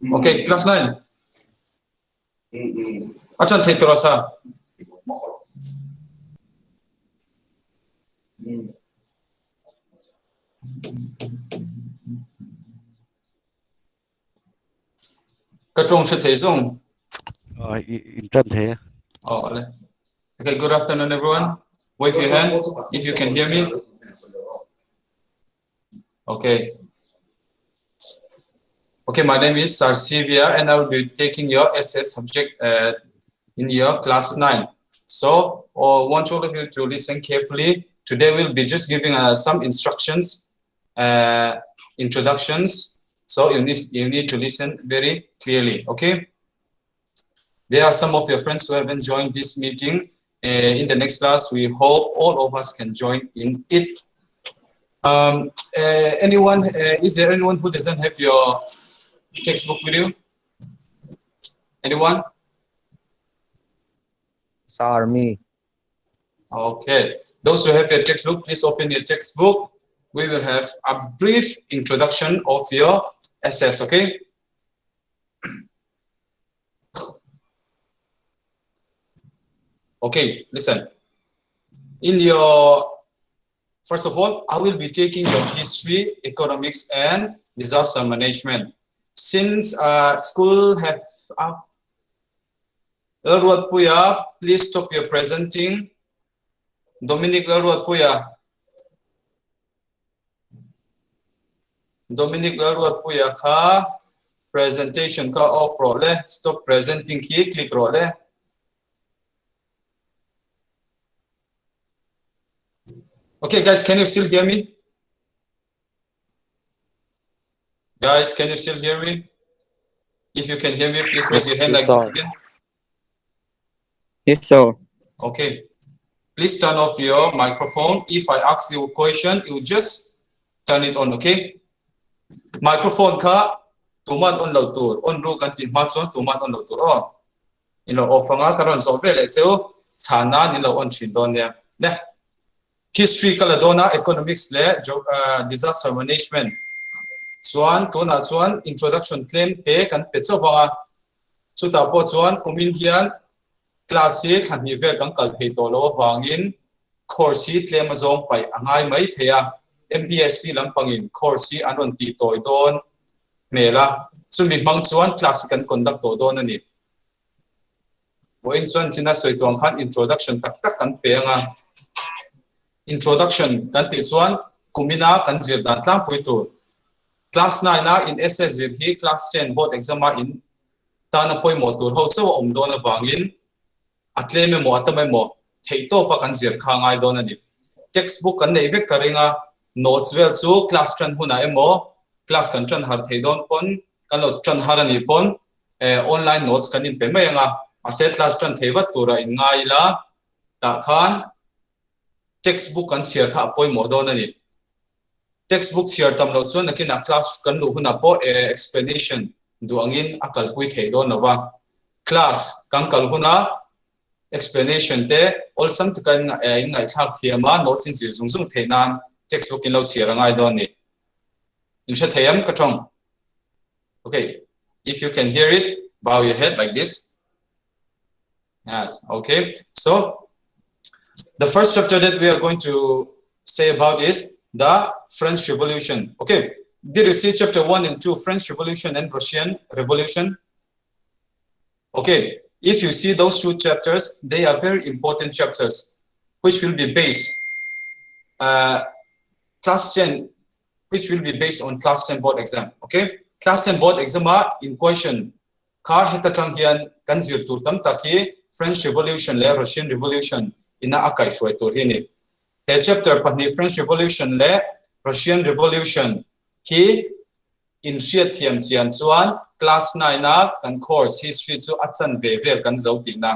Okay, class 9. Acha thei tora sa. Katong se thei song. Oh, okay, good afternoon everyone. Wave your hand if you can hear me. Okay. Okay, my name is Sarsivia and I will be taking your SS subject in your class 9. So I want all of you to listen carefully. Today we'll be just giving some instructions, introductions. So you need to listen very clearly, okay? There are some of your friends who haven't joined this meeting. In the next class, we hope all of us can join in it. Is there anyone who doesn't have your textbook with you? Anyone? Sir, me. Okay. Those who have your textbook, please open your textbook. We will have a brief introduction of your SS, okay? Okay, listen. First of all, I will be taking your history, economics, and disaster management. Since school have Lerwat Puya, please stop your presenting. Dominic Lerwat Puya. Dominic Lerwat Puya ka presentation ka off role. Stop presenting ki click role. Okay, guys, can you still hear me? Guys, can you still hear me? If you can hear me, please raise your hand like this again. Yes, sir. Okay. Please turn off your microphone. If I ask you a question, you just turn it on, okay? Microphone ka tuman on lautur. On ru kan tin matson tuman on lautur. Oh. Ofanga karon solve let's say chana nilo on chindon ya. Ne. History kala dona economics le disaster management. Chuan tuna chuan introduction claim te kan petsa wanga chuta po chuan kumin hian classic han hi vel kan kal thei to lo wangin course claim azong pai angai mai theya MPSC lampangin course anon ti toy don mela chumi mang chuan classic kan conduct to don ani boin chuan china soitong khan introduction tak tak kan pe anga introduction kan ti chuan kumina kan zir dan tlang pui tu class 9 na in SS hi class 10 board exam in tana poi motur ho chaw om dona wangin atle me mo atame mo theito pa kan zir kha ngai don ani textbook kan nei vek karinga notes vel chu class 10 huna emo class kan tran har theidon pon kan lo tran har ani pon online notes kan in pe mai anga ase class 10 theiwat tura in ngai la ta khan textbook kan share kha poi mo don ani textbook share tam lo chuan nakina class kan lu huna po explanation duangin akal pui thei don lawa class kan kal huna explanation te all sam kan in ngai thak thiama notes in zung zung theinan textbook in lo share ngai don ni in sha theiam ka thong okay if you can hear it bow your head like this yes okay so the first chapter that we are going to say about is the French Revolution. Okay, did you see chapter 1 and 2, French Revolution and Russian Revolution? Okay, if you see those two chapters, they are very important chapters, which will be based class 10, which will be based on class 10 board exam. Okay, class 10 board exam in question. Ka hetatang hian kanzir tur tam taki French Revolution le Russian Revolution ina akai shoi tur hini. Chapter pani French Revolution le Russian Revolution ki in shia thiam chian chuan class 9 na kan course history chu achan ve ve kan zoti na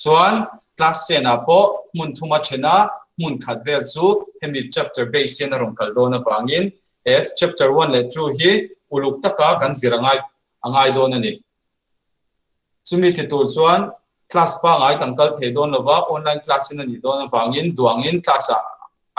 chuan class 10 na po mun thuma thena mun khat vel chu hemi chapter base na rong kal dona wangin f chapter 1 le 2 hi uluk taka kan zirangai angai don ani chumi titul chuan class pa ngai tangkal thei don lova online class in ani don wangin duangin class a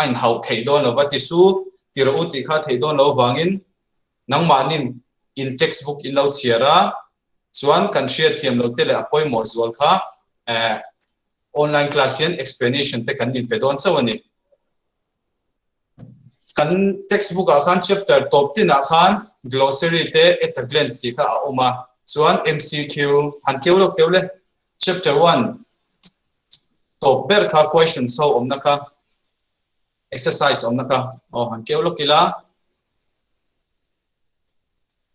ain hau thei don lova tisu tiro uti kha thei don lo wangin nang manin in textbook in lo chiara chuan kan share thiam lo te le apoi mo zual kha online class yan explanation te kan in pe don chawani kan textbook a khan chapter top tin a khan glossary te at a glance si kha oma chuan MCQ han keu lo keu le chapter 1 top ber kha question so omna kha exercise omna kha han keu lo kila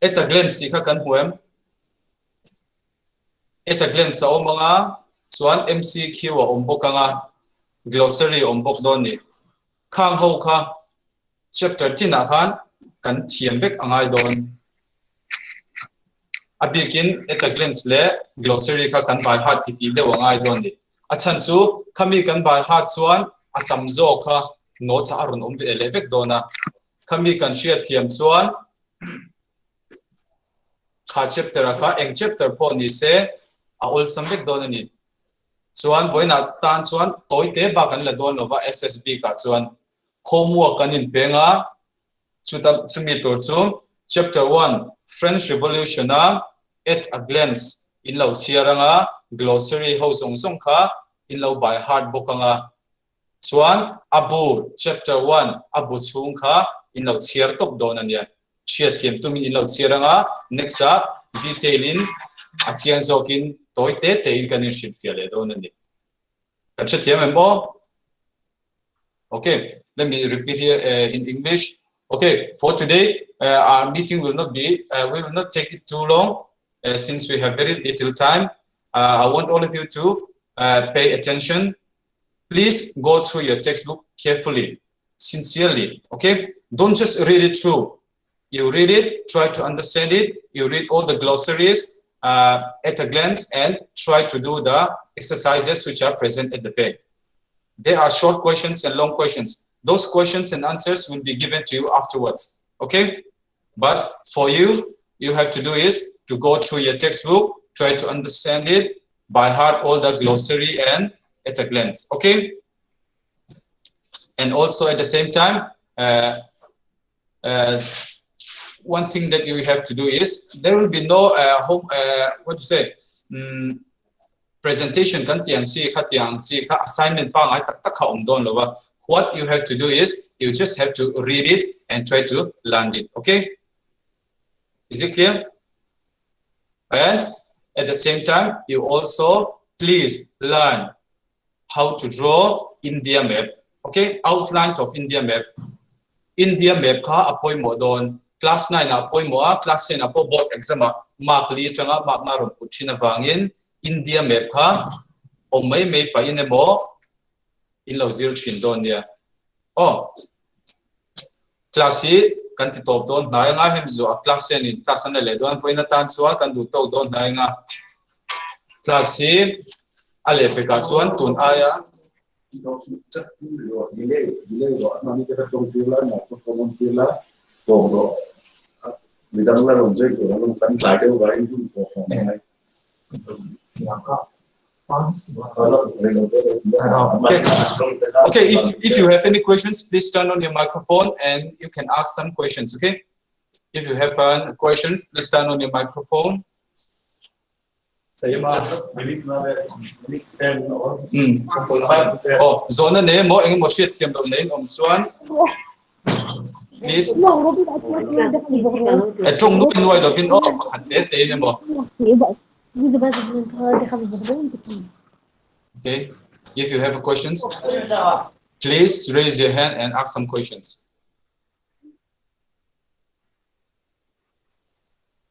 at a glance si kha kan huam at a glance sa omanga chuan MCQ a ombokanga glossary ombok don ni khang ho kha chapter tin a khan kan thiam bek angai don abikin at a glance le glossary kha kan by heart ti de wangai don ni achan chu khami kan by heart chuan atam zo kha notes arun om be elevek dona khami kan share thiam chuan kha chapter kha eng chapter po ni se a ol sambek don ni chuan boina tan chuan toite ba kan la don lova SSB ka chuan homework kan in penga chutam chumi tur chu chapter 1 French Revolution at a glance in lo siaranga glossary ho song song kha in lo by heart bokanga chuan abu chapter 1 abu chung kha in lo chiar top don ania chia thiam tumi in lo chiaranga next a detail in achian zokin toite te in kan in ship fiale don ani kan che thiam embo okay let me repeat here in English. Okay, for today our meeting will not be we will not take it too long since we have very little time. I want all of you to pay attention. Please go through your textbook carefully, sincerely. Okay, don't just read it through. You read it, try to understand it. You read all the glossaries at a glance and try to do the exercises which are present at the back. There are short questions and long questions. Those questions and answers will be given to you afterwards. Okay? But for you, you have to do is to go through your textbook, try to understand it by heart, all the glossary and at a glance. Okay? And also at the same time, one thing that you have to do is there will be no what to say presentation kan tiang si kha assignment pa ngai tak tak kha om don lowa. What you have to do is you just have to read it and try to learn it. Okay, is it clear? And at the same time you also please learn how to draw India map. Okay, outline of India map. India map kha apoi mo don class 9 apoi mo class 10 apo board exam mark li changa mark maron puchina wangin India map kha omai mai pa in mo in lo zero chin don dia class hi kan ti top don na nga hem zo class 10 in class an le don voina tan chuan kan du to don na nga class hi ale pe ka chuan tun aya Okay, if you have any questions, please turn on your microphone and you can ask some questions. Okay, if you have questions, please turn on your microphone. Zona ne mo eng mo shit thiam dom nei om chuan please trong nu noi lo vin khat te ne mo. Okay, if you have questions, please raise your hand and ask some questions.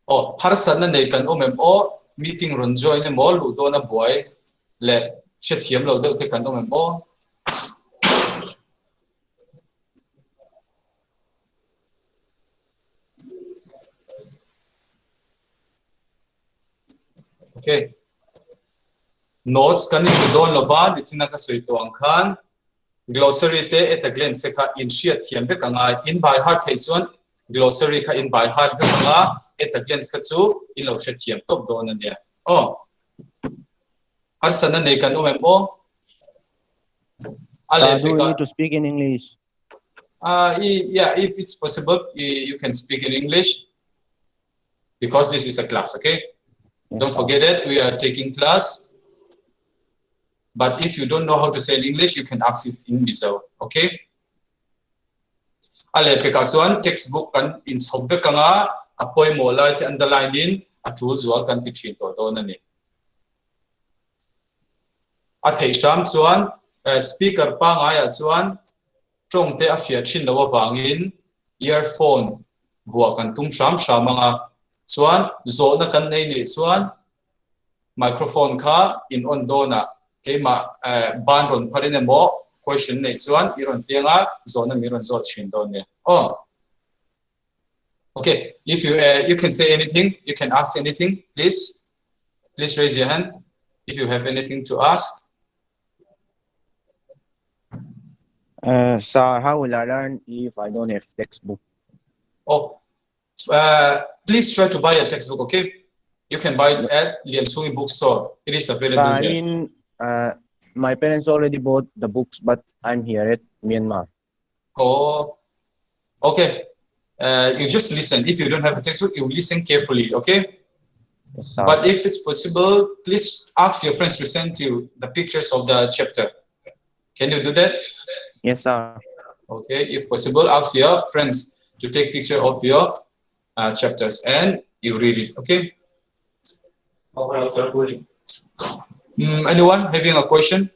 Har san na nei kan omem meeting run join ne mo lu do na boy le che thiam lo de te kan omem okay, notes kan ni don lo ba di china ka soi to ang khan glossary te at a glance ka in shia thiam be kanga in by heart thei chuan glossary ka in by heart be kanga at a glance ka chu in lo she thiam top don na dia har sana nei kan omem do we need to speak in English? Yeah, if it's possible you can speak in English. because this is a class, okay? Yes, Don't sir. forget it, we are taking class. But if you don't know how to say in English, you can ask it in below, okay? Ale pekachuan textbook kan in sobve kanga apoy mola ti underline in a tools wal kan ti thin to na ni. A thei sham chuan speaker pa nga ya chuan trong te a fia thin lo wangin earphone vuwa kan tum sham shamanga chuan zo na kan nei ni chuan microphone kha in on dona keima ban ron pharin emo question nei chuan iron tenga zo na miron zo thin don ne. Oh, okay, if you can say anything, you can ask anything, please raise your hand if you have anything to ask. Sir, how will I learn if I don't have textbook? Oh, please try to buy a textbook, okay? You can buy it at Lianshui bookstore. It is available I here. mean, my parents already bought the books, but I'm here at Myanmar. Oh, okay. You just listen. If you don't have a textbook, you listen carefully, okay? Yes, sir. But if it's possible, please ask your friends to send you the pictures of the chapter. Can you do that? Yes, sir. Okay, if possible, ask your friends to take picture of your chapters and you read it, okay? Anyone having a question?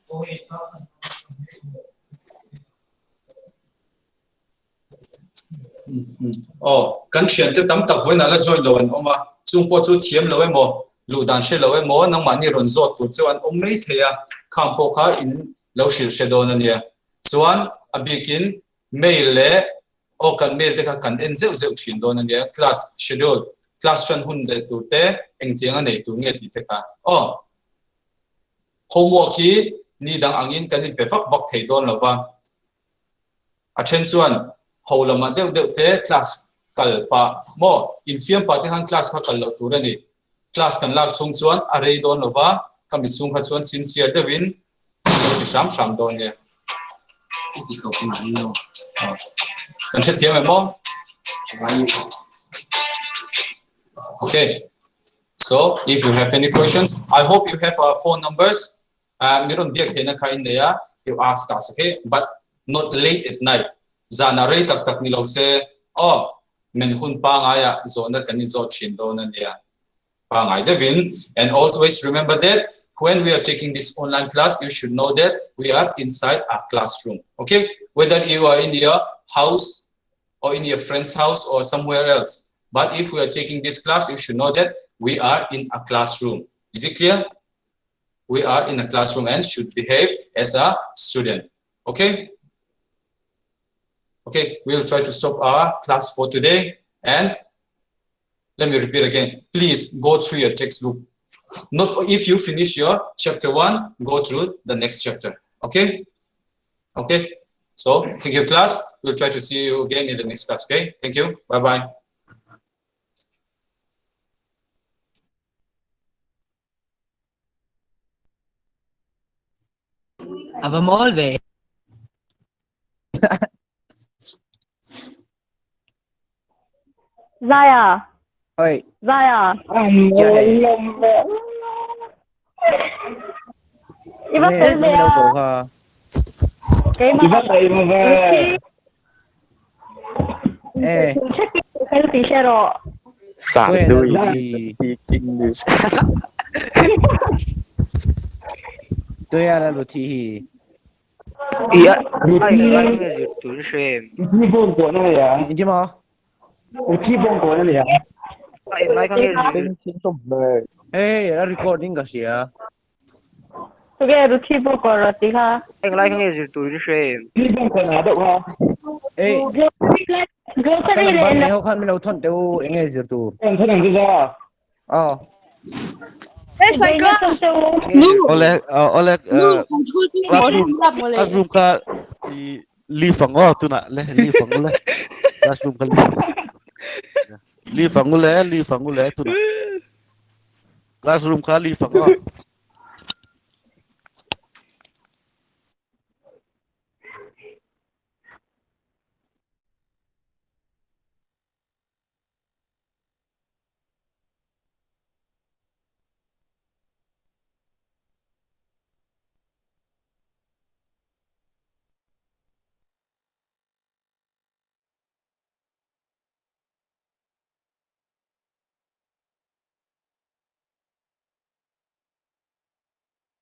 Oh, kan thian te tam tak voina la join lo an oma chung po chu thiam lo emo lu dan she lo emo nang mani ron zot tu chuan om nei theya kham po kha in lo shil she don ania chuan abikin mail le o kan mail te kha kan en zeu zeu thin don ania class schedule class chan hun de tu te eng thianga nei tu nge ti te kha oh homework hi ni dang angin kan in pe fak bak thei don lo ba attention holama deu te class kal pa mo in fiam pa te han class kha kal lo tur ani class kan lak sung chuan array don lova kami sung kha chuan sincere devin lo sham sham don ne kan che thiam mo okay, so if you have any questions, I hope you have our phone numbers. Miron biak thena kha in ya you ask us, okay, but not late at night. Zana rei tak tak ni lo se oh men hun pa nga ya zona kan ni zo thin do na nia pa ngai devin. And always remember that when we are taking this online class, you should know that we are inside a classroom, okay, whether you are in your house or in your friend's house or somewhere else. But if we are taking this class, you should know that we are in a classroom. Is it clear? We are in a classroom and should behave as a student, okay? Okay, we'll try to stop our class for today. And let me repeat again, please go through your textbook. Not if you finish your chapter 1, go through the next chapter, okay? Okay, so thank you class. We'll try to see you again in the next class, okay? Thank you, bye-bye. Avem olve. Zaya, Oi, Zaya. क्या है? Iba Hey, pwede ano ko ha? kay Eh, check kayo teacher o. Bueno, Luti. Tôi là Luti. Ja, eigentlich ist es schön. Hindi mo? Eh, era recording kasi ah. Sige, ruti po ko roti ha. Eigentlich ist es schön. Eh, Grocery kan ba rin. neho kan minaw ton teu engay zirtu. Oh. Oleh classroom ka li fango tu na le li fango le classroom ka li fango le tu na classroom ka li fango